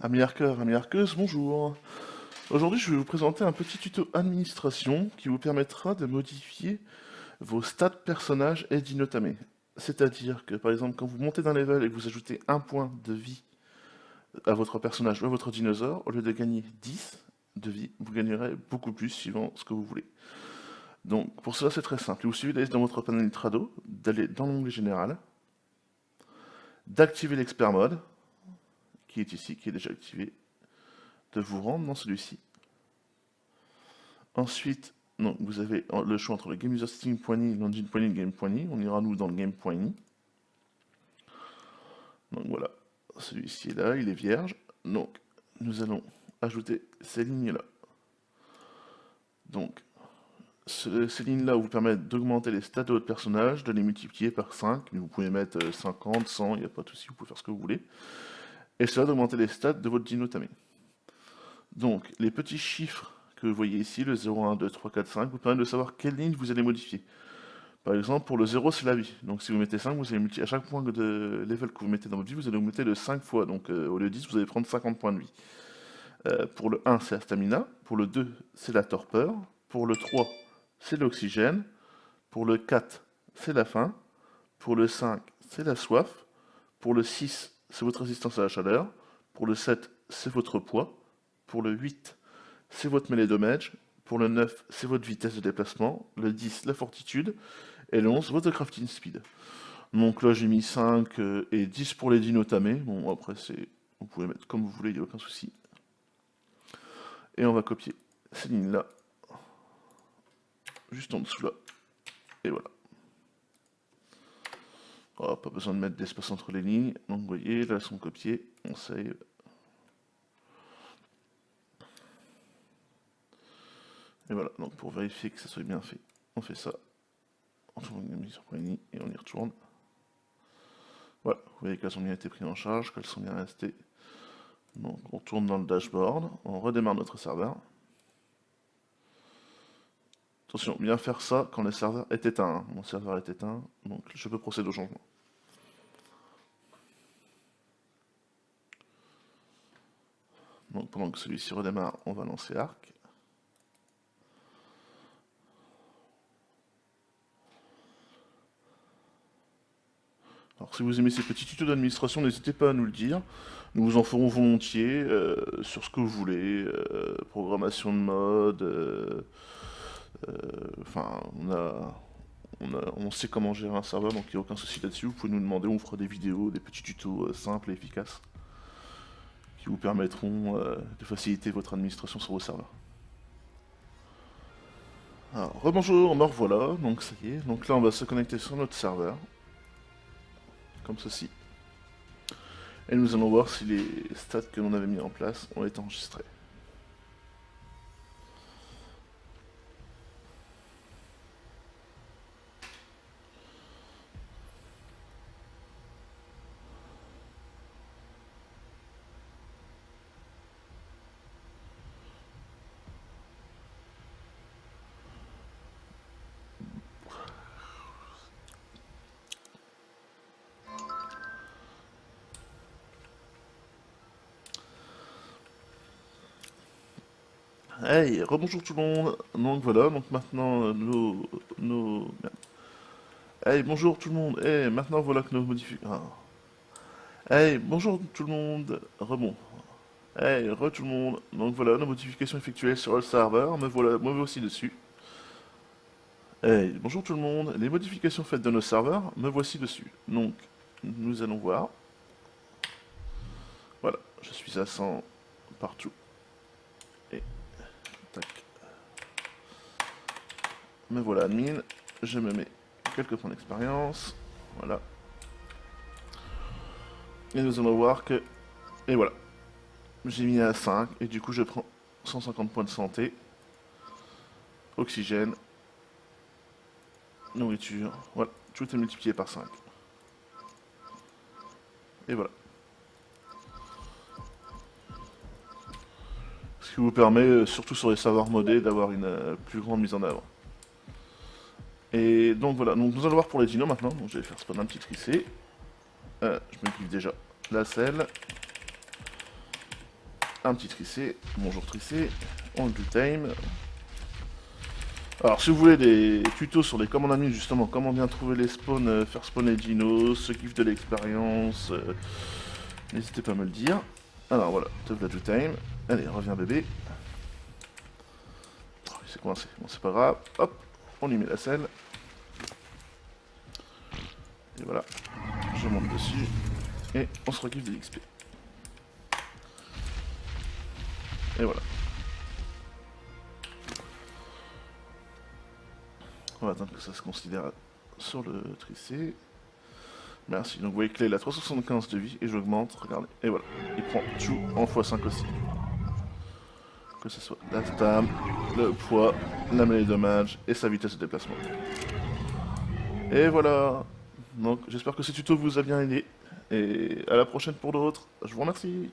Amis hackers, amis hackeuses, bonjour. Aujourd'hui, je vais vous présenter un petit tuto administration qui vous permettra de modifier vos stats personnages et d'Inotame. C'est-à-dire que, par exemple, quand vous montez d'un level et que vous ajoutez un point de vie à votre personnage ou à votre dinosaure, au lieu de gagner 10 de vie, vous gagnerez beaucoup plus suivant ce que vous voulez. Donc, pour cela, c'est très simple. Il vous suffit d'aller dans votre panel Trado, d'aller dans l'onglet général, d'activer l'expert mode, qui est ici, qui est déjà activé, de vous rendre dans celui-ci. Ensuite, donc, vous avez le choix entre le Game User Setting.ini, l'Engine.ini, Game.ini. On ira nous dans le Game.ini. Donc voilà, celui-ci est là, il est vierge. Donc, nous allons ajouter ces lignes-là. Donc, ces lignes-là vous permettent d'augmenter les stats de votre personnage, de les multiplier par 5. Vous pouvez mettre 50, 100, il n'y a pas de souci, vous pouvez faire ce que vous voulez. Et cela d'augmenter les stats de votre Dinotame. Donc, les petits chiffres que vous voyez ici, le 0, 1, 2, 3, 4, 5, vous permettent de savoir quelle ligne vous allez modifier. Par exemple, pour le 0, c'est la vie. Donc si vous mettez 5, vous allez multiplier à chaque point de level que vous mettez dans votre vie, vous allez augmenter de 5 fois. Donc au lieu de 10, vous allez prendre 50 points de vie. Pour le 1, c'est la stamina. Pour le 2, c'est la torpeur. Pour le 3, c'est l'oxygène. Pour le 4, c'est la faim. Pour le 5, c'est la soif. Pour le 6, c'est votre résistance à la chaleur. Pour le 7, c'est votre poids. Pour le 8, c'est votre melee damage. Pour le 9, c'est votre vitesse de déplacement. Le 10, la fortitude. Et le 11, votre crafting speed. Donc là, j'ai mis 5 et 10 pour les Dinotame. Bon, après, vous pouvez mettre comme vous voulez, il n'y a aucun souci. Et on va copier ces lignes-là. Juste en dessous là. Et voilà. Oh, pas besoin de mettre d'espace entre les lignes. Donc vous voyez, là, elles sont copiées. On save. Et voilà, donc pour vérifier que ça soit bien fait, on fait ça. On tourne une mise sur .ini et on y retourne. Voilà, vous voyez qu'elles ont bien été prises en charge, qu'elles sont bien restées. Donc on tourne dans le dashboard, on redémarre notre serveur. Attention, bien faire ça quand le serveur est éteint. Mon serveur est éteint, donc je peux procéder au changement. Donc pendant que celui-ci redémarre, on va lancer Arc. Alors si vous aimez ces petits tutos d'administration, n'hésitez pas à nous le dire. Nous vous en ferons volontiers sur ce que vous voulez, programmation de mode, enfin on sait comment gérer un serveur, donc il n'y a aucun souci là-dessus. Vous pouvez nous demander, on fera des vidéos, des petits tutos simples et efficaces qui vous permettront de faciliter votre administration sur vos serveurs. Alors, rebonjour, me revoilà, donc ça y est. Donc là on va se connecter sur notre serveur. Comme ceci. Et nous allons voir si les stats que l'on avait mis en place ont été enregistrés. Hey, rebonjour tout le monde. Donc voilà, donc maintenant merde. Hey, bonjour tout le monde. Hey, maintenant voilà que nos modifications. Hey, bonjour tout le monde. Rebond. Hey, re tout le monde. Donc voilà, nos modifications effectuées sur le serveur. Me voilà, moi aussi dessus. Hey, bonjour tout le monde. Les modifications faites de nos serveurs, me voici dessus. Donc, nous allons voir. Voilà, je suis à 100 partout. Et tac. Me voilà admin. Je me mets quelques points d'expérience. Voilà. Et nous allons voir que... Et voilà. J'ai mis à 5 et du coup je prends 150 points de santé. Oxygène. Nourriture. Voilà. Tout est multiplié par 5. Et voilà. Ce qui vous permet, surtout sur les serveurs modés, d'avoir une plus grande mise en œuvre. Et donc voilà, donc nous allons voir pour les dinos maintenant. Donc je vais faire spawn un petit tricé. Je m'occupe déjà la selle. un petit tricé. Bonjour tricé. On le time. Alors si vous voulez des tutos sur les commandes admin, justement, comment bien trouver les spawns, faire spawner Dino, ceux qui kiffent de l'expérience, n'hésitez pas à me le dire. Alors voilà, top la do time. Allez, reviens bébé. Oh, il s'est coincé, bon c'est pas grave. Hop, on lui met la selle. Et voilà, je monte dessus. Et on se recule de l'XP. Et voilà. On va attendre que ça se considère sur le tricé. Merci. Donc vous voyez que là il a 375 de vie et j'augmente, regardez. Et voilà. Il prend tout en x5 aussi. Que ce soit la stam, le poids, la mêlée de dommage et sa vitesse de déplacement. Et voilà. Donc j'espère que ce tuto vous a bien aidé. Et à la prochaine pour d'autres. Je vous remercie.